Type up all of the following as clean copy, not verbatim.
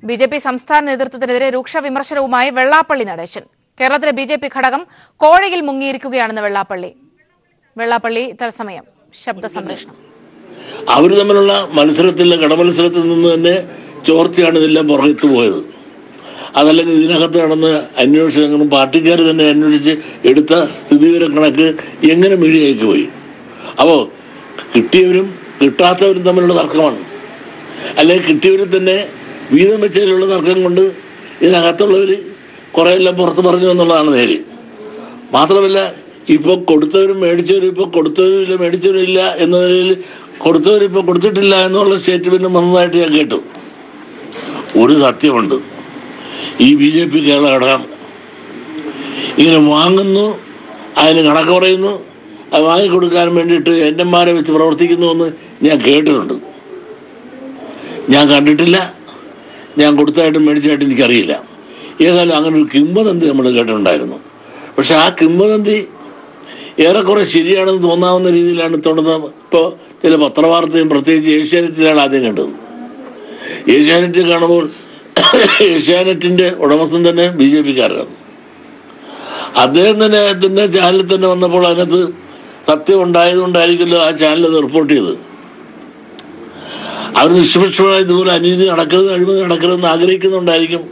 BJP സംസ്ഥാന നേതൃത്വത്തിനെതിരെ രൂക്ഷ വിമർശനവുമായി വെള്ളാപ്പള്ളി നടേശൻ. കേരളത്തിലെ ബിജെപി ഘടകം കോഴയിൽ മുങ്ങിയിരിക്കുകയാണെന്ന് വെള്ളാപ്പള്ളി തത്സമയം ശബ്ദ സംപ്രേഷണം. അവർ തമ്മിലുള്ള മത്സരത്തിൽ കടമത്സരത്തിൽ നിന്ന് തന്നെ ചോർച്ചയാണ് ഇതെല്ലാം പുറത്തു പോയത്. അതല്ലെങ്കിൽ ഇതിനകത്ത് നടന്ന് അന്വേഷണങ്ങളും പാർട്ടിക്കാർ തന്നെ അന്വേഷിച്ച് എടുത്ത സ്ഥിതിവിവര കണക്ക് എങ്ങനെ മീഡിയയ്ക്ക് പോയി? അപ്പോൾ കിട്ടിയവരും കിട്ടാത്തവരും തമ്മിലുള്ള തർക്കമാണ്. അല്ലെങ്കിൽ കിട്ടിയവരിൽ തന്നെ വീതം വെച്ചതിലുള്ള തർക്കം കൊണ്ട് ഇതിനകത്തുള്ളവർ കുറേയെല്ലാം പുറത്ത് പറഞ്ഞു എന്നുള്ളതാണ് നേര്. മാത്രമല്ല, ഇപ്പോൾ കൊടുത്തവരും മേടിച്ചവരും ഇപ്പോൾ കൊടുത്തവരും മേടിച്ചവരും ഇല്ല എന്ന നിലയിൽ കൊടുത്തവരിപ്പോൾ കൊടുത്തിട്ടില്ല എന്നുള്ള സ്റ്റേറ്റ്മെന്റ് വന്നതായിട്ട് ഞാൻ കേട്ടു. ഒരു സത്യമുണ്ട്, ഈ BJP കേരള ഘടകം ഇങ്ങനെ വാങ്ങുന്നു, അതിന് കണക്ക് പറയുന്നു, അത് വാങ്ങിക്കൊടുക്കാൻ വേണ്ടിയിട്ട് എൻ്റെമാരെ വെച്ച് പ്രവർത്തിക്കുന്നുവെന്ന് ഞാൻ കേട്ടിട്ടുണ്ട്. ഞാൻ കണ്ടിട്ടില്ല, ഞാൻ കൊടുത്തായിട്ടും മേടിച്ചായിട്ടും എനിക്കറിയില്ല. ഏതായാലും അങ്ങനെ ഒരു കിംവദന്തി നമ്മൾ കേട്ടിട്ടുണ്ടായിരുന്നു. പക്ഷെ ആ കിംവദന്തി ഏറെക്കുറെ ശരിയാണെന്ന് തോന്നാവുന്ന രീതിയിലാണ് തുടർന്ന് ഇപ്പോൾ ചില പത്രവാർത്തയും പ്രത്യേകിച്ച് ഏഷ്യാനെറ്റിലാണ് ആദ്യം കണ്ടത്. ഏഷ്യാനെറ്റ് കാണുമ്പോൾ ഏഷ്യാനെറ്റിൻ്റെ ഉടമസ്ഥൻ തന്നെ BJPക്കാരനാണ്. അദ്ദേഹം തന്നെ ചാനലിൽ തന്നെ വന്നപ്പോൾ അതിനകത്ത് സത്യം ഉണ്ടായതുകൊണ്ടായിരിക്കുമല്ലോ ആ ചാനൽ അത് റിപ്പോർട്ട് ചെയ്തത്. അവർ നിഷ്പക്ഷമായി ഇതുപോലെ അനീതി നടക്കരുത്, അഴിമതി നടക്കരുതെന്ന് ആഗ്രഹിക്കുന്നുണ്ടായിരിക്കും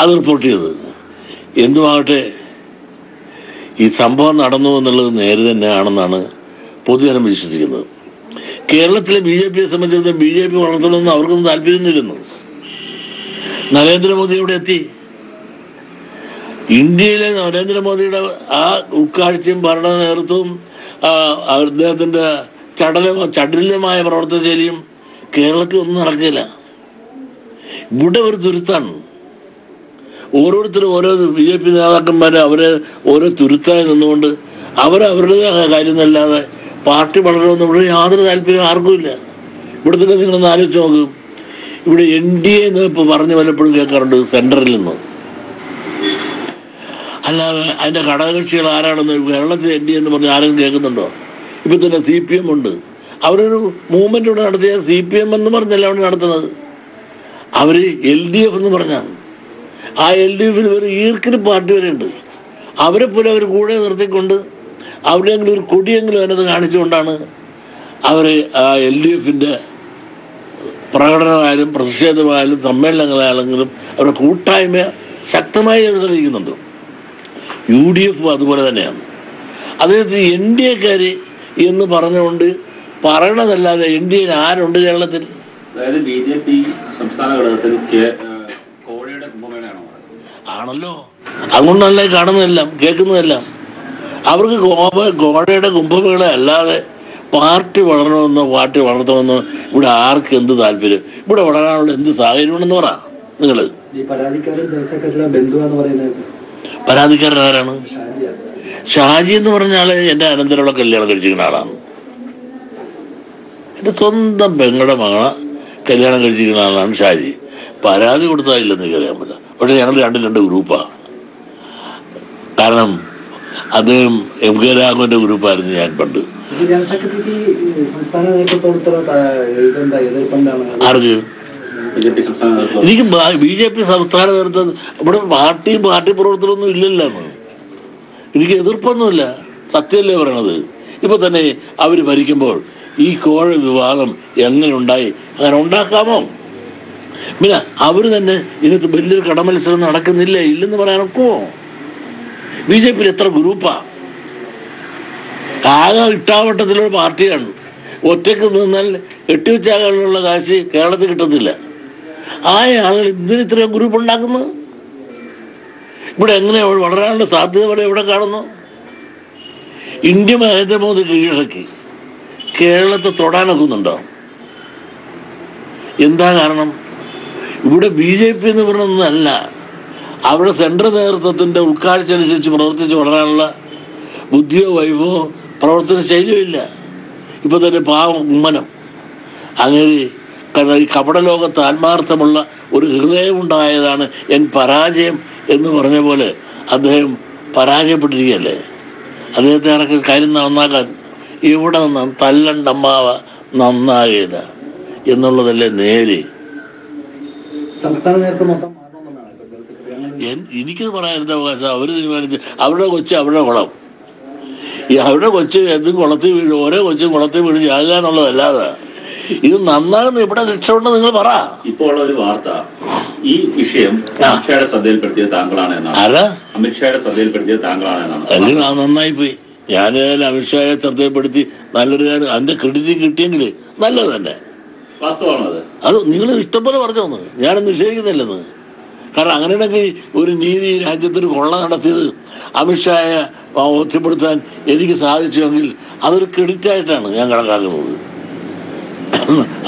അത് റിപ്പോർട്ട് ചെയ്തത്. എന്തുമാകട്ടെ, ഈ സംഭവം നടന്നു എന്നുള്ളത് നേരെ തന്നെയാണെന്നാണ് പൊതുജനം വിശ്വസിക്കുന്നത്. കേരളത്തിലെ BJPയെ സംബന്ധിച്ചിടത്തോളം BJP വളർത്തണമെന്ന് അവർക്കൊന്നും താല്പര്യമൊന്നുമില്ലെന്നു. നരേന്ദ്രമോദി ഇവിടെ എത്തി. ഇന്ത്യയിലെ നരേന്ദ്രമോദിയുടെ ആ ഉൾക്കാഴ്ചയും ഭരണ നേതൃത്വവും അദ്ദേഹത്തിൻ്റെ ചടുലമായ പ്രവർത്തനശൈലിയും കേരളത്തിൽ ഒന്നും നടക്കില്ല. ഇവിടെ ഒരു തുരുത്താണ്. ഓരോരുത്തരും ഓരോ BJP നേതാക്കന്മാർ അവരെ ഓരോ തുരുത്തായി നിന്നുകൊണ്ട് അവരുടേതായ കാര്യം എന്നല്ലാതെ പാർട്ടി വളരണമെന്ന് ഇവിടെ യാതൊരു താല്പര്യം ആർക്കുമില്ല. ഇവിടെ തന്നെ നിങ്ങളൊന്ന് ആലോചിച്ച് നോക്കും. ഇവിടെ NDA എന്ന് ഇപ്പോൾ പറഞ്ഞ് വല്ലപ്പോഴും കേൾക്കാറുണ്ട് സെൻട്രലിൽ നിന്ന്. അല്ലാതെ അതിൻ്റെ ഘടകകക്ഷികൾ ആരാണെന്ന് കേരളത്തിൽ NDA എന്ന് പറഞ്ഞ് ആരും കേൾക്കുന്നുണ്ടോ? ഇപ്പം തന്നെ CPM ഉണ്ട്. അവരൊരു മൂവ്മെൻ്റ് ഇവിടെ നടത്തിയ CPM എന്ന് പറഞ്ഞല്ല അവിടെ നടത്തുന്നത്. അവർ LDF എന്ന് പറഞ്ഞാണ്. ആ LDFിൽ ഒരു ഈർക്കിന് പാർട്ടി വരെ ഉണ്ട്. അവരെ പോലെ അവർ കൂടെ നിർത്തിക്കൊണ്ട് അവരെങ്കിലും ഒരു കൊടിയെങ്കിലും അതിനകത്ത് കാണിച്ചുകൊണ്ടാണ് അവർ ആ LDFിൻ്റെ പ്രകടനമായാലും പ്രതിഷേധമായാലും സമ്മേളനങ്ങളായാലെങ്കിലും അവരുടെ കൂട്ടായ്മ ശക്തമായി തെളിയിക്കുന്നുണ്ട്. UDF അതുപോലെ തന്നെയാണ്. അദ്ദേഹത്തിന് NDAക്കാർ എന്ന് പറഞ്ഞുകൊണ്ട് പറയണതല്ലാതെ NDAയിൽ ആരുണ്ട് കേരളത്തിൽ? അതായത് BJP സംസ്ഥാന ഘടകത്തിൽ കോഴയുടെ കുംഭമേളയാണോ? ആണല്ലോ. അതുകൊണ്ടല്ലേ കാണുന്നതെല്ലാം കേൾക്കുന്നതെല്ലാം. അവർക്ക് കോഴയുടെ കുംഭമേള അല്ലാതെ പാർട്ടി വളരണമെന്നോ പാർട്ടി വളർത്തണമെന്നോ ഇവിടെ ആർക്ക് എന്ത് താല്പര്യം? ഇവിടെ വളരാനുള്ള എന്ത് സാഹചര്യമുണ്ടെന്ന് പറ നിങ്ങൾ. പരാതിക്കാരൻ ആരാണ്? ഷാജി എന്ന് പറഞ്ഞ ആള് എൻ്റെ അനന്തരമുള്ള കല്യാണം കഴിച്ചിരിക്കുന്ന ആളാണ്. എൻ്റെ സ്വന്തം പെങ്ങളുടെ മകളെ കല്യാണം കഴിച്ചിരിക്കുന്ന ആളാണ് ഷാജി. പരാതി കൊടുത്താലില്ലെന്ന് എനിക്കറിയാൻ പറ്റില്ല. പക്ഷെ ഞങ്ങൾ രണ്ട് ഗ്രൂപ്പാണ്. കാരണം അദ്ദേഹം MK രാഘവന്റെ ഗ്രൂപ്പായിരുന്നു ഞാൻ പണ്ട്. ആർക്ക്? എനിക്ക് BJP സംസ്ഥാന നേതൃത്വം ഇവിടെ പാർട്ടി പ്രവർത്തനമൊന്നും ഇല്ലല്ലോ. എനിക്ക് എതിർപ്പൊന്നുമില്ല, സത്യമല്ലേ പറയണത്. ഇപ്പൊ തന്നെ അവർ ഭരിക്കുമ്പോൾ ഈ കോഴ വിവാദം എങ്ങനെ ഉണ്ടായി? അങ്ങനെ ഉണ്ടാക്കാമോ? പിന്നെ അവർ തന്നെ ഇതിനകത്ത് വലിയൊരു കടമത്സരം നടക്കുന്നില്ല ഇല്ലെന്ന് പറയാനൊക്കുമോ? BJPയിൽ എത്ര ഗ്രൂപ്പാ? ആകെ ഇട്ടാവട്ടത്തിലുള്ള പാർട്ടിയാണ്. ഒറ്റയ്ക്ക് നിന്നാൽ എട്ടിവെച്ചാകാനുള്ള കാശ് കേരളത്തിൽ കിട്ടത്തില്ല. ആ ആളുകൾ ഇതിന് ഇത്രയും ഗ്രൂപ്പ് ഉണ്ടാക്കുന്നത് ഇവിടെ എങ്ങനെ വളരാനുള്ള സാധ്യത വരെ എവിടെ കാണുന്നു? ഇന്ത്യ നരേന്ദ്രമോദി കീഴടക്കി കേരളത്തെ തൊടാനൊക്കുന്നുണ്ടോ? എന്താ കാരണം? ഇവിടെ BJP എന്ന് പറഞ്ഞൊന്നല്ല, അവിടെ സെൻട്രൽ നേതൃത്വത്തിൻ്റെ ഉൾക്കാഴ്ച അനുസരിച്ച് പ്രവർത്തിച്ച് വളരാനുള്ള ബുദ്ധിയോ വൈഭവോ പ്രവർത്തന ശൈലിയോ ഇല്ല. ഇപ്പൊ തന്നെ പാവം ഉമ്മനം അങ്ങനെ ഈ കപടലോകത്ത് ആത്മാർത്ഥമുള്ള ഒരു ഹൃദയമുണ്ടായതാണ് പരാജയം എന്ന് പറഞ്ഞ പോലെ അദ്ദേഹം പരാജയപ്പെട്ടിരിക്കുകയല്ലേ. അദ്ദേഹത്തെ ഇറക്കി കാര്യം നന്നാക്കാൻ ഇവിടെ തല്ലണ്ടമ്മാവ നന്നാകില്ല എന്നുള്ളതല്ലേ നേര്. സംസ്ഥാന നേതൃത്വം മൊത്തം എനിക്കത് പറയാനുള്ള അവകാശം അവര് തീരുമാനിച്ച് അവരുടെ കൊച്ച് അവരുടെ കുളം, ഈ അവരുടെ കൊച്ച് എന്തും കുളത്തിൽ വീഴും, ഓരോ കൊച്ചും കുളത്തിൽ വീണ് ചാകുക എന്നുള്ളതല്ലാതെ ഇത് നന്നാകുന്ന ഇവിടെ രക്ഷയുണ്ടെന്ന് നിങ്ങൾ പറ. ഇപ്പോൾ ഉള്ള ഒരു വാർത്ത, ഈ വിഷയം അമിത്ഷായുടെ ശ്രദ്ധയിൽപ്പെടുത്തിയത് താങ്കളാണ് എന്നാണ്. അമിത്ഷായുടെ ശ്രദ്ധയിൽപ്പെടുത്തിയത് താങ്കളാണ് എന്നാണ്. അല്ലെങ്കിൽ അത് നന്നായി പോയി. ഞാനേതായാലും അമിത്ഷായെ ശ്രദ്ധയിൽപ്പെടുത്തി നല്ലൊരു കാര്യം അതിന്റെ ക്രെഡിറ്റ് കിട്ടിയെങ്കിൽ നല്ലത് തന്നെ. വാസ്തവമാണത്. അത് നിങ്ങൾ ഇഷ്ടംപോലെ പറഞ്ഞോന്ന്, ഞാനും നിഷേധിക്കുന്നില്ലെന്ന്. കാരണം അങ്ങനെയാണെങ്കിൽ ഒരു നീതി രാജ്യത്തിന് കൊള്ള നടത്തിയത് അമിത്ഷായെ ബോധ്യപ്പെടുത്താൻ എനിക്ക് സാധിച്ചുവെങ്കിൽ അതൊരു ക്രെഡിറ്റ് ആയിട്ടാണ് ഞാൻ കണക്കാക്കുന്നത്.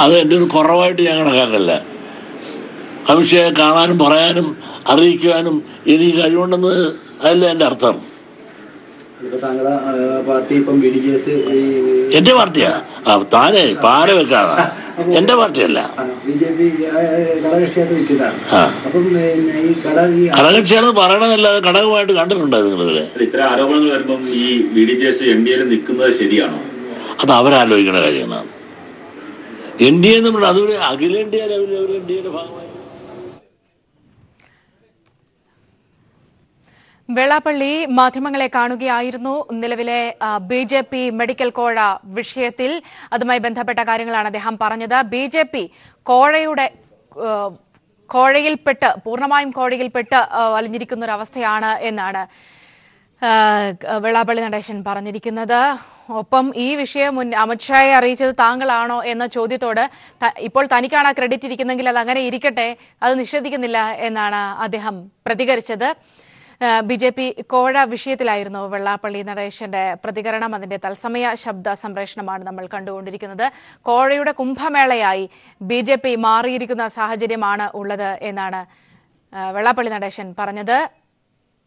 അത് എൻ്റെ ഒരു കുറവായിട്ട് ഞാൻ കണക്കാക്കല്ല. അമിത്ഷായെ കാണാനും പറയാനും അറിയിക്കുവാനും എനിക്ക് കഴിവുണ്ടെന്ന് അതല്ല എൻ്റെ അർത്ഥം. എന്റെ പാർട്ടിയാ താനേ പാര വെക്കാതാ, എന്റെ പാർട്ടിയല്ല. ഘടകകക്ഷിയാണെന്ന് പറയണതല്ലാതെ ഘടകമായിട്ട് കണ്ടിട്ടുണ്ടായത് നിങ്ങളിതില്. ഇത്തരം ആരോപണങ്ങൾ വരുമ്പം ഈ BDJS NDA നിൽക്കുന്നത് ശരിയാണോ? അത് അവരാലോചിക്കണ കാര്യങ്ങളാണ്. NDA എന്ന് പറഞ്ഞാൽ അതൊരു അഖിലേന്ത്യാ ലെവലിൽ ഒരു NDAയുടെ ഭാഗമായി. വെള്ളാപ്പള്ളി മാധ്യമങ്ങളെ കാണുകയായിരുന്നു. നിലവിലെ BJP മെഡിക്കൽ കോഴ വിഷയത്തിൽ അതുമായി ബന്ധപ്പെട്ട കാര്യങ്ങളാണ് അദ്ദേഹം പറഞ്ഞത്. BJP കോഴയിൽപ്പെട്ട് പൂർണ്ണമായും കോഴയിൽപ്പെട്ട് വലിഞ്ഞിരിക്കുന്ന ഒരു അവസ്ഥയാണ് എന്നാണ് വെള്ളാപ്പള്ളി നടേശൻ പറഞ്ഞിരിക്കുന്നത്. ഒപ്പം ഈ വിഷയം അമിത്ഷായെ അറിയിച്ചത് താങ്കളാണോ എന്ന ചോദ്യത്തോട് ഇപ്പോൾ തനിക്കാണ് ആ ക്രെഡിറ്റ് ഇരിക്കുന്നെങ്കിൽ അത് അങ്ങനെ ഇരിക്കട്ടെ, അത് നിഷേധിക്കുന്നില്ല എന്നാണ് അദ്ദേഹം പ്രതികരിച്ചത്. BJP കോഴ വിഷയത്തിലായിരുന്നു വെള്ളാപ്പള്ളി നടേശന്റെ പ്രതികരണം. അതിന്റെ തത്സമയ ശബ്ദ സംപ്രേഷണമാണ് നമ്മൾ കണ്ടുകൊണ്ടിരിക്കുന്നത്. കോഴയുടെ കുംഭമേളയായി BJP മാറിയിരിക്കുന്ന സാഹചര്യമാണ് ഉള്ളത് എന്നാണ് വെള്ളാപ്പള്ളി നടേശൻ പറഞ്ഞത്.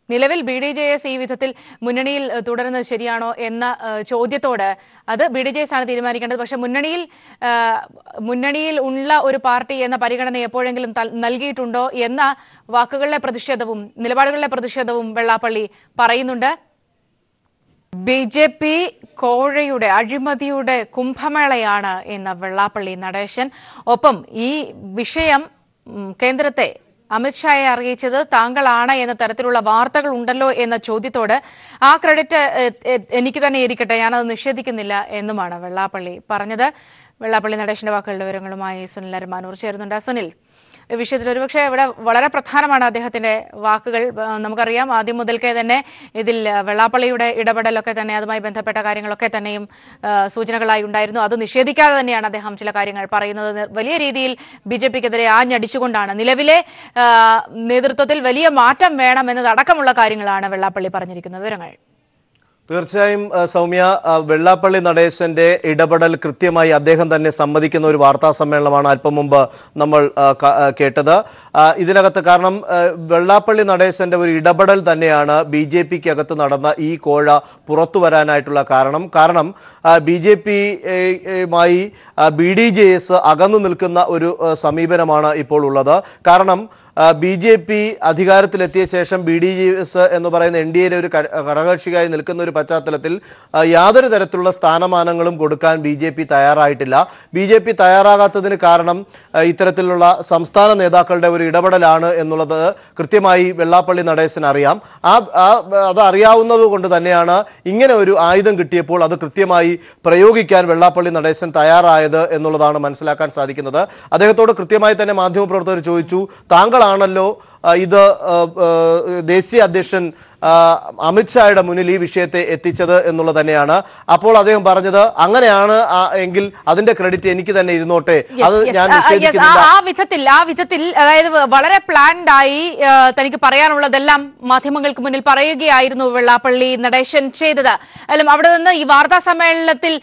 നിലവിൽ BDJS ഈ വിധത്തിൽ മുന്നണിയിൽ തുടരുന്നത് ശരിയാണോ എന്ന ചോദ്യത്തോട് അത് BDJS ആണ് തീരുമാനിക്കേണ്ടത്. പക്ഷെ മുന്നണിയിൽ ഉള്ള ഒരു പാർട്ടി എന്ന പരിഗണന എപ്പോഴെങ്കിലും നൽകിയിട്ടുണ്ടോ എന്ന വാക്കുകളിലെ പ്രതിഷേധവും നിലപാടുകളിലെ പ്രതിഷേധവും വെള്ളാപ്പള്ളി പറയുന്നുണ്ട്. BJP കോഴയുടെ അഴിമതിയുടെ കുംഭമേളയാണ് എന്ന വെള്ളാപ്പള്ളി നടേശൻ. ഒപ്പം ഈ വിഷയം കേന്ദ്രത്തെ അമിത്ഷായെ അറിയിച്ചത് താങ്കളാണ് എന്ന തരത്തിലുള്ള വാർത്തകൾ ഉണ്ടല്ലോ എന്ന ചോദ്യത്തോട് ആ ക്രെഡിറ്റ് എനിക്ക് തന്നെ ഇരിക്കട്ടെ, ഞാനത് നിഷേധിക്കുന്നില്ല എന്നുമാണ് വെള്ളാപ്പള്ളി പറഞ്ഞത്. വെള്ളാപ്പള്ളി നടേശന്റെ വാക്കുകളുടെ വിവരങ്ങളുമായി സുനിൽ അരമാനൂർ ചേരുന്നുണ്ട്. സുനിൽ, വിഷയത്തിൽ ഒരുപക്ഷെ ഇവിടെ വളരെ പ്രധാനമാണ് അദ്ദേഹത്തിന്റെ വാക്കുകൾ. നമുക്കറിയാം ആദ്യം മുതൽക്കേ തന്നെ ഇതിൽ വെള്ളാപ്പള്ളിയുടെ ഇടപെടലൊക്കെ തന്നെ അതുമായി ബന്ധപ്പെട്ട കാര്യങ്ങളൊക്കെ തന്നെയും സൂചനകളായി ഉണ്ടായിരുന്നു. അത് നിഷേധിക്കാതെ തന്നെയാണ് അദ്ദേഹം ചില കാര്യങ്ങൾ പറയുന്നത്. വലിയ രീതിയിൽ BJPക്കെതിരെ ആഞ്ഞടിച്ചുകൊണ്ടാണ് നിലവിലെ നേതൃത്വത്തിൽ വലിയ മാറ്റം വേണമെന്നതടക്കമുള്ള കാര്യങ്ങളാണ് വെള്ളാപ്പള്ളി പറഞ്ഞിരിക്കുന്ന വിവരങ്ങൾ. തീർച്ചയായും സൗമ്യ, വെള്ളാപ്പള്ളി നടേശന്റെ ഇടപെടൽ കൃത്യമായി അദ്ദേഹം തന്നെ സമ്മതിക്കുന്ന ഒരു വാർത്താ സമ്മേളനമാണ് അല്പം മുമ്പ് നമ്മൾ കേട്ടത്. ഇതിനകത്ത് കാരണം വെള്ളാപ്പള്ളി നടേശന്റെ ഒരു ഇടപെടൽ തന്നെയാണ് BJPക്കകത്ത് നടന്ന ഈ കോഴ പുറത്തു വരാനായിട്ടുള്ള കാരണം BJPയുമായി BDJS അകന്നു നിൽക്കുന്ന ഒരു സമീപനമാണ് ഇപ്പോൾ ഉള്ളത്. കാരണം BJP അധികാരത്തിലെത്തിയ ശേഷം BDJS എന്ന് പറയുന്ന NDAയിലെ ഒരു ഘടകകക്ഷിയായി നിൽക്കുന്ന ഒരു പശ്ചാത്തലത്തിൽ യാതൊരു തരത്തിലുള്ള സ്ഥാനമാനങ്ങളും കൊടുക്കാൻ BJP തയ്യാറായിട്ടില്ല. BJP തയ്യാറാകാത്തതിന് കാരണം ഇത്തരത്തിലുള്ള സംസ്ഥാന നേതാക്കളുടെ ഒരു ഇടപെടലാണ് എന്നുള്ളത് കൃത്യമായി വെള്ളാപ്പള്ളി നടേശൻ അറിയാം. അത് അറിയാവുന്നത് കൊണ്ട് തന്നെയാണ് ഇങ്ങനെ ഒരു ആയുധം കിട്ടിയപ്പോൾ അത് കൃത്യമായി പ്രയോഗിക്കാൻ വെള്ളാപ്പള്ളി നടേശൻ തയ്യാറായത് എന്നുള്ളതാണ് മനസ്സിലാക്കാൻ സാധിക്കുന്നത്. അദ്ദേഹത്തോട് കൃത്യമായി തന്നെ മാധ്യമപ്രവർത്തകർ ചോദിച്ചു, താങ്കളാണല്ലോ ഇത് ദേശീയ അധ്യക്ഷൻ അമിത്ഷായുടെ മുന്നിൽ ഈ വിഷയത്തെ എത്തിച്ചത് എന്നുള്ളത് തന്നെയാണ്. അപ്പോൾ അദ്ദേഹം പറഞ്ഞത് അങ്ങനെയാണ് എങ്കിൽ അതിന്റെ ക്രെഡിറ്റ് എനിക്ക് തന്നെ ഇരുന്നോട്ടെ, അത് ഞാൻ നിഷേധിക്കുന്നില്ല. ആ വിധത്തിൽ അതായത് വളരെ പ്ലാൻഡ് ആയി തനിക്ക് പറയാനുള്ളതെല്ലാം മാധ്യമങ്ങൾക്ക് മുന്നിൽ പറയുകയായിരുന്നു വെള്ളാപ്പള്ളി നടേശൻ ചെയ്തത്. അല്ല, അവിടെ നിന്ന് ഈ വാർത്താ സമ്മേളനത്തിൽ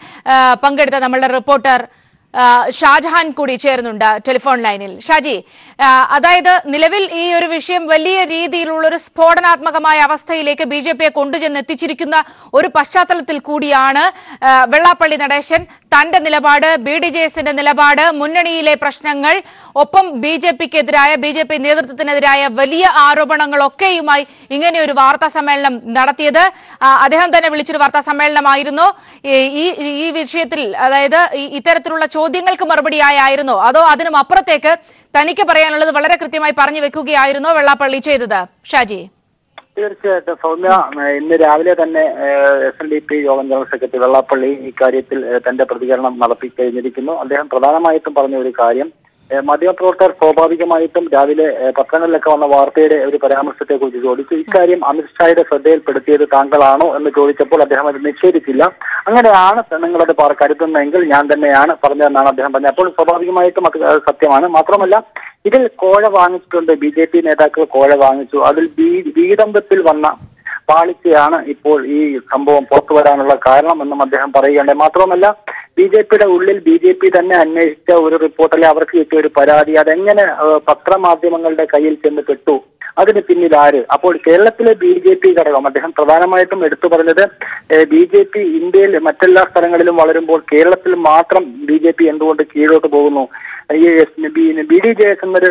പങ്കെടുത്ത നമ്മളുടെ റിപ്പോർട്ടർ ഷാജഹാൻ കൂടി ചേരുന്നുണ്ട് ടെലിഫോൺ ലൈനിൽ. ഷാജി, അതായത് നിലവിൽ ഈ ഒരു വിഷയം വലിയ രീതിയിലുള്ള ഒരു സ്ഫോടനാത്മകമായ അവസ്ഥയിലേക്ക് BJPയെ കൊണ്ടുചെന്നെത്തിച്ചിരിക്കുന്ന ഒരു പശ്ചാത്തലത്തിൽ കൂടിയാണ് വെള്ളാപ്പള്ളി നടേശൻ തന്റെ നിലപാട്, BDJSന്റെ നിലപാട്, മുന്നണിയിലെ പ്രശ്നങ്ങൾ, ഒപ്പം BJPക്കെതിരായ BJP നേതൃത്വത്തിനെതിരായ വലിയ ആരോപണങ്ങളൊക്കെയുമായി ഇങ്ങനെ ഒരു വാർത്താ സമ്മേളനം നടത്തിയത്. അദ്ദേഹം തന്നെ വിളിച്ചൊരു വാർത്താ സമ്മേളനമായിരുന്നു. ഈ വിഷയത്തിൽ അതായത് ഇത്തരത്തിലുള്ള ചോദ്യങ്ങൾക്ക് മറുപടിയായിരുന്നോ അതോ അതിനും അപ്പുറത്തേക്ക് തനിക്ക് പറയാനുള്ളത് വളരെ കൃത്യമായി പറഞ്ഞു വെക്കുകയായിരുന്നോ വെള്ളാപ്പള്ളി ചെയ്തത്? ഷാജി. തീർച്ചയായിട്ടും സൗമ്യ, ഇന്ന് രാവിലെ തന്നെ SNDP യോഗം ജനറൽ സെക്രട്ടറി വെള്ളാപ്പള്ളി ഇക്കാര്യത്തിൽ തന്റെ പ്രതികരണം നടത്തി കഴിഞ്ഞിരിക്കുന്നു. അദ്ദേഹം പ്രധാനമായിട്ടും പറഞ്ഞ ഒരു കാര്യം, മാധ്യമപ്രവർത്തകർ സ്വാഭാവികമായിട്ടും രാവിലെ പത്രങ്ങളിലൊക്കെ വന്ന വാർത്തയുടെ ഒരു പരാമർശത്തെ കുറിച്ച് ചോദിച്ചു. ഇക്കാര്യം അമിത്ഷായുടെ ശ്രദ്ധയിൽപ്പെടുത്തിയത് താങ്കളാണോ എന്ന് ചോദിച്ചപ്പോൾ അദ്ദേഹം അത് നിഷേധിച്ചില്ല. അങ്ങനെയാണ് നിങ്ങളത് കരുതുന്നതെങ്കിൽ ഞാൻ തന്നെയാണ് പറഞ്ഞതെന്നാണ് അദ്ദേഹം പറഞ്ഞത്. അപ്പോൾ സ്വാഭാവികമായിട്ടും അത് സത്യമാണ്. മാത്രമല്ല, ഇതിൽ കോഴ വാങ്ങിച്ചിട്ടുണ്ട്, BJP നേതാക്കൾ കോഴ വാങ്ങിച്ചു. അതിൽ വീതമ്പത്തിൽ വന്ന പാളിച്ചയാണ് ഇപ്പോൾ ഈ സംഭവം പുറത്തു വരാനുള്ള കാരണം എന്നും അദ്ദേഹം പറയുകയുണ്ടായി. മാത്രമല്ല, BJPയുടെ ഉള്ളിൽ BJP തന്നെ അന്വേഷിച്ച ഒരു റിപ്പോർട്ടിലെ അവർക്ക് കിട്ടിയ ഒരു പരാതി അതെങ്ങനെ പത്രമാധ്യമങ്ങളുടെ കയ്യിൽ ചെന്ന് പെട്ടു, അതിന് പിന്നിൽ ആര്? അപ്പോൾ കേരളത്തിലെ BJP ഘടകം അദ്ദേഹം പ്രധാനമായിട്ടും എടുത്തു പറഞ്ഞത്, BJP ഇന്ത്യയിൽ മറ്റെല്ലാ സ്ഥലങ്ങളിലും വളരുമ്പോൾ കേരളത്തിൽ മാത്രം BJP എന്തുകൊണ്ട് കീഴോട്ട് പോകുന്നു? ഈ BDJS എന്നൊരു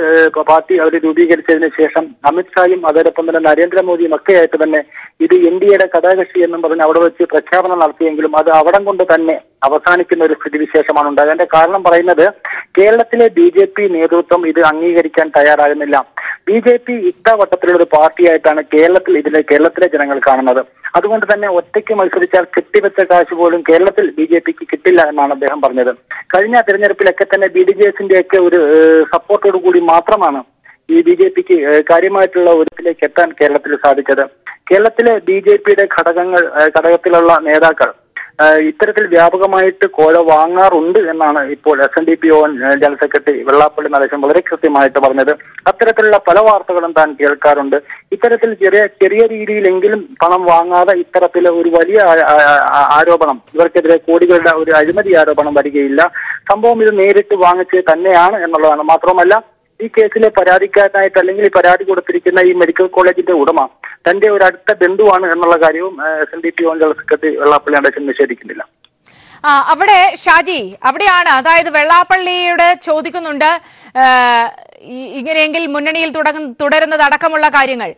പാർട്ടി അവർ രൂപീകരിച്ചതിന് ശേഷം അമിത്ഷായും അതോടൊപ്പം തന്നെ നരേന്ദ്രമോദിയും ഒക്കെ ആയിട്ട് തന്നെ ഇത് NDAയുടെ ഘടകകക്ഷി എന്നും പറഞ്ഞ് അവിടെ വെച്ച് പ്രഖ്യാപനം നടത്തിയെങ്കിലും അത് അവിടം കൊണ്ട് തന്നെ അവസാനിക്കുന്ന ഒരു സ്ഥിതിവിശേഷമാണ് ഉണ്ടായത്. അതിന്റെ കാരണം പറയുന്നത്, കേരളത്തിലെ BJP നേതൃത്വം ഇത് അംഗീകരിക്കാൻ തയ്യാറാകുന്നില്ല. BJP ഇട്ടവട്ടത്തിലുള്ള ഒരു പാർട്ടിയായിട്ടാണ് കേരളത്തിലെ ജനങ്ങൾ കാണുന്നത്. അതുകൊണ്ട് തന്നെ ഒറ്റയ്ക്ക് മത്സരിച്ചാൽ കെട്ടിവെച്ച കാശ് പോലും കേരളത്തിൽ BJPക്ക് കിട്ടില്ല എന്നാണ് അദ്ദേഹം പറഞ്ഞത്. കഴിഞ്ഞ തെരഞ്ഞെടുപ്പിലൊക്കെ തന്നെ BDJSന്റെ ഒക്കെ ഒരു സപ്പോർട്ടോടു കൂടി മാത്രമാണ് ഈ BJPക്ക് കാര്യമായിട്ടുള്ള ഒരിടത്തിലേക്ക് എത്താൻ കേരളത്തിൽ സാധിച്ചത്. കേരളത്തിലെ BJPയുടെ ഘടകത്തിലുള്ള നേതാക്കൾ ഇത്തരത്തിൽ വ്യാപകമായിട്ട് കോഴ വാങ്ങാറുണ്ട് എന്നാണ് ഇപ്പോൾ SNDP general secretary Vellappally Natesan വളരെ കൃത്യമായിട്ട് പറഞ്ഞത്. അത്തരത്തിലുള്ള പല വാർത്തകളും താൻ കേൾക്കാറുണ്ട്. ഇത്തരത്തിൽ ചെറിയ രീതിയിലെങ്കിലും പണം വാങ്ങാതെ ഇത്തരത്തിലെ ഒരു വലിയ ആരോപണം, ഇവർക്കെതിരെ കോടികളുടെ ഒരു അഴിമതി ആരോപണം വരികയില്ല. സംഭവം ഇത് നേരിട്ട് വാങ്ങിച്ച് തന്നെയാണ് എന്നുള്ളതാണ്. മാത്രമല്ല, ഈ കേസിലെ പരാതിക്കാരനായിട്ട് അല്ലെങ്കിൽ ഈ പരാതി കൊടുത്തിരിക്കുന്ന ഈ മെഡിക്കൽ കോളേജിന്റെ ഉടമ തന്റെ ഒരു അടുത്ത ബന്ധുവാണ് എന്നുള്ള കാര്യവും SNDP general secretary Vellappally Natesan നിഷേധിക്കുന്നില്ല. അവിടെ ഷാജി, അവിടെയാണ്, അതായത് വെള്ളാപ്പള്ളിയുടെ ചോദിക്കുന്നുണ്ട് ഇങ്ങനെയെങ്കിൽ മുന്നണിയിൽ തുടരുന്നതടക്കമുള്ള കാര്യങ്ങൾ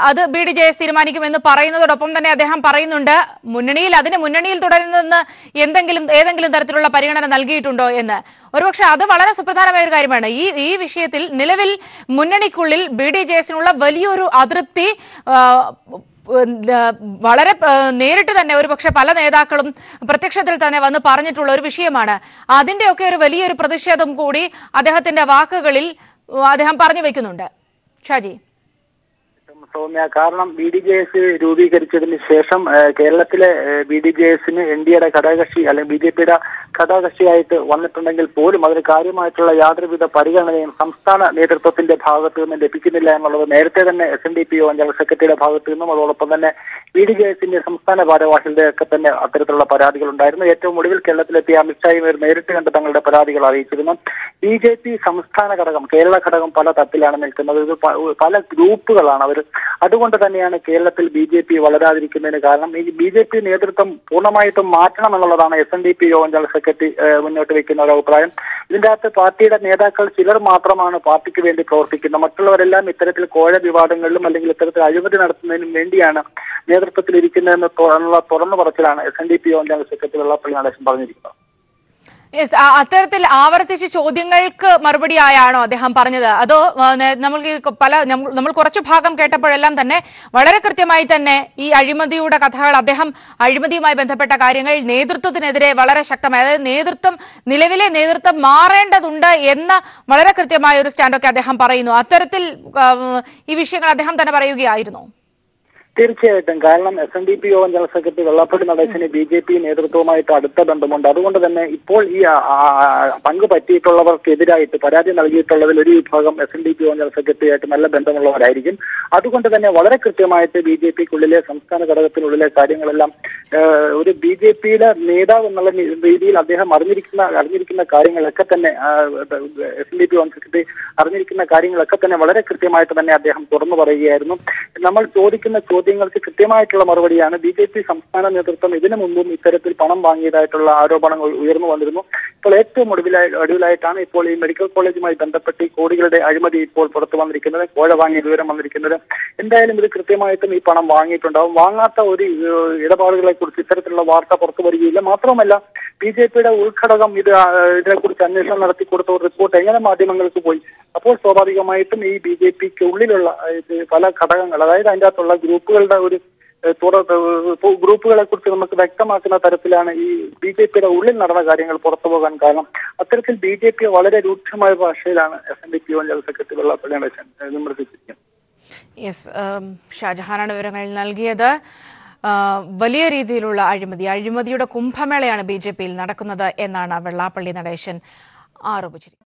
അത് BDJS തീരുമാനിക്കുമെന്ന് പറയുന്നതോടൊപ്പം തന്നെ അദ്ദേഹം പറയുന്നുണ്ട് മുന്നണിയിൽ തുടരുന്നതെന്ന് ഏതെങ്കിലും തരത്തിലുള്ള പരിഗണന നൽകിയിട്ടുണ്ടോ എന്ന്. ഒരുപക്ഷെ അത് വളരെ സുപ്രധാനമായ ഒരു കാര്യമാണ്. ഈ വിഷയത്തിൽ നിലവിൽ മുന്നണിക്കുള്ളിൽ BDJSനുള്ള വലിയൊരു അതൃപ്തി വളരെ നേരിട്ട് തന്നെ ഒരുപക്ഷെ പല നേതാക്കളും പ്രത്യക്ഷത്തിൽ തന്നെ വന്ന് പറഞ്ഞിട്ടുള്ള ഒരു വിഷയമാണ്. അതിന്റെയൊക്കെ ഒരു വലിയൊരു പ്രതിഷേധം കൂടി അദ്ദേഹത്തിന്റെ വാക്കുകളിൽ അദ്ദേഹം പറഞ്ഞു വെക്കുന്നുണ്ട്. ഷാജി. സൗമ്യ, കാരണം BDJS രൂപീകരിച്ചതിന് ശേഷം കേരളത്തിലെ BDJSന് NDAയുടെ ഘടകകക്ഷി അല്ലെങ്കിൽ BJPയുടെ ഘടകകക്ഷിയായിട്ട് വന്നിട്ടുണ്ടെങ്കിൽ പോലും അതിന് കാര്യമായിട്ടുള്ള യാതൊരുവിധ പരിഗണനയും സംസ്ഥാന നേതൃത്വത്തിന്റെ ഭാഗത്തു നിന്നും ലഭിക്കുന്നില്ല എന്നുള്ളത് നേരത്തെ തന്നെ SNDP ജനറൽ സെക്രട്ടറിയുടെ ഭാഗത്തു നിന്നും അതോടൊപ്പം തന്നെ BDJSന്റെ സംസ്ഥാന ഭാരവാഹികളുടെ ഒക്കെ തന്നെ അത്തരത്തിലുള്ള പരാതികൾ ഉണ്ടായിരുന്നു. ഏറ്റവും ഒടുവിൽ കേരളത്തിലെത്തിയ അമിത്ഷായും നേരിട്ട് കണ്ട് തങ്ങളുടെ പരാതികൾ അറിയിച്ചിരുന്നു. BJP സംസ്ഥാന ഘടകം, കേരള ഘടകം പല തരത്തിലാണ് നിൽക്കുന്നത്. ഇത് പല ഗ്രൂപ്പുകളാണ് അവർ. അതുകൊണ്ട് തന്നെയാണ് കേരളത്തിൽ BJP വളരാതിരിക്കുന്നതിന് കാരണം. ഈ BJP നേതൃത്വം പൂർണ്ണമായിട്ടും മാറ്റണം എന്നുള്ളതാണ് SNDP ജനറൽ സെക്രട്ടറി മുന്നോട്ട് വയ്ക്കുന്ന ഒരു അഭിപ്രായം. ഇതിന്റെ അകത്ത് പാർട്ടിയുടെ നേതാക്കൾ ചിലർ മാത്രമാണ് പാർട്ടിക്ക് വേണ്ടി പ്രവർത്തിക്കുന്നത്. മറ്റുള്ളവരെല്ലാം ഇത്തരത്തിൽ കോഴ വിവാദങ്ങളിലും അല്ലെങ്കിൽ ഇത്തരത്തിൽ അഴിമതി നടത്തുന്നതിനും വേണ്ടിയാണ് നേതൃത്വത്തിൽ ഇരിക്കുന്നതെന്ന് തുറന്നു പറച്ചിലാണ് SNDP general secretary Vellappally Natesan പറഞ്ഞിരിക്കുന്നത്. അത്തരത്തിൽ ആവർത്തിച്ച് ചോദ്യങ്ങൾക്ക് മറുപടിയായാണോ അദ്ദേഹം പറഞ്ഞത്? അതോ നമ്മൾ കുറച്ചു ഭാഗം കേട്ടപ്പോഴെല്ലാം തന്നെ വളരെ കൃത്യമായി തന്നെ ഈ അഴിമതിയുടെ കഥകൾ, അദ്ദേഹം അഴിമതിയുമായി ബന്ധപ്പെട്ട കാര്യങ്ങൾ നേതൃത്വത്തിനെതിരെ വളരെ ശക്തമായി, അതായത് നിലവിലെ നേതൃത്വം മാറേണ്ടതുണ്ട് എന്ന വളരെ കൃത്യമായ ഒരു സ്റ്റാൻഡൊക്കെ അദ്ദേഹം പറയുന്നു. അത്തരത്തിൽ ഈ വിഷയങ്ങൾ അദ്ദേഹം തന്നെ പറയുകയായിരുന്നു. തീർച്ചയായിട്ടും. കാരണം SNDP general secretary Vellappally Natesan BJP നേതൃത്വവുമായിട്ട് അടുത്ത ബന്ധമുണ്ട്. അതുകൊണ്ട് തന്നെ ഇപ്പോൾ ഈ പങ്ക് പറ്റിയിട്ടുള്ളവർക്കെതിരായിട്ട് പരാതി നൽകിയിട്ടുള്ളതിൽ ഒരു വിഭാഗം SNDP ജനറൽ സെക്രട്ടറിയായിട്ട് നല്ല ബന്ധമുള്ളവരായിരിക്കും. അതുകൊണ്ട് തന്നെ വളരെ കൃത്യമായിട്ട് BJPക്കുള്ളിലെ സംസ്ഥാന ഘടകത്തിനുള്ളിലെ കാര്യങ്ങളെല്ലാം ഒരു BJPയുടെ നേതാവ് എന്നുള്ള രീതിയിൽ അദ്ദേഹം അറിഞ്ഞിരിക്കുന്ന കാര്യങ്ങളൊക്കെ തന്നെ SNDP ജനറൽ സെക്രട്ടറി അറിഞ്ഞിരിക്കുന്ന കാര്യങ്ങളൊക്കെ തന്നെ വളരെ കൃത്യമായിട്ട് തന്നെ അദ്ദേഹം തുറന്നു പറയുകയായിരുന്നു. നമ്മൾ ചോദിക്കുന്ന ചോദ്യങ്ങൾക്ക് കൃത്യമായിട്ടുള്ള മറുപടിയാണ്. BJP സംസ്ഥാന നേതൃത്വം ഇതിനു മുമ്പും ഇത്തരത്തിൽ പണം വാങ്ങിയതായിട്ടുള്ള ആരോപണങ്ങൾ ഉയർന്നു വന്നിരുന്നു. ഇപ്പോൾ ഏറ്റവും ഒടുവിലായിട്ടാണ് ഇപ്പോൾ ഈ മെഡിക്കൽ കോളേജുമായി ബന്ധപ്പെട്ട് ഈ കോടികളുടെ അഴിമതി ഇപ്പോൾ പുറത്തു വന്നിരിക്കുന്നത്, കോഴ വാങ്ങിയ വിവരം വന്നിരിക്കുന്നത്. എന്തായാലും ഇത് കൃത്യമായിട്ടും ഈ പണം വാങ്ങിയിട്ടുണ്ടാവും. വാങ്ങാത്ത ഒരു ഇടപാടുകളെ കുറിച്ച് ഇത്തരത്തിലുള്ള വാർത്ത പുറത്തു വരികയില്ല. മാത്രമല്ല BJPയുടെ ഉൾഘടകം ഇതിനെക്കുറിച്ച് അന്വേഷണം നടത്തി കൊടുത്ത ഒരു റിപ്പോർട്ട് എങ്ങനെ മാധ്യമങ്ങൾക്ക് പോയി? അപ്പോൾ സ്വാഭാവികമായിട്ടും ഈ BJPക്ക് ഉള്ളിലുള്ള പല ഘടകങ്ങൾ, അതായത് അതിൻ്റെ അകത്തുള്ള ഗ്രൂപ്പുകളുടെ ഒരു ഗ്രൂപ്പുകളെ കുറിച്ച് നമുക്ക് വ്യക്തമാക്കുന്ന തരത്തിലാണ് ഈ BJPയുടെ ഉള്ളിൽ നടന്ന കാര്യങ്ങൾ പുറത്തു പോകാൻ കാരണം. അത്തരത്തിൽ BJP വളരെ രൂക്ഷമായ ഭാഷയിലാണ് SNDP general secretary Vellappally Natesan വിമർശിച്ചിരിക്കുന്നത്. യെസ്, ഷാജഹാനാണ് വിവരങ്ങൾ നൽകിയത്. വലിയ രീതിയിലുള്ള അഴിമതിയുടെ കുംഭമേളയാണ് BJPയിൽ നടക്കുന്നത് എന്നാണ് വെള്ളാപ്പള്ളി നടേശൻ ആരോപിച്ചിരിക്കുന്നത്.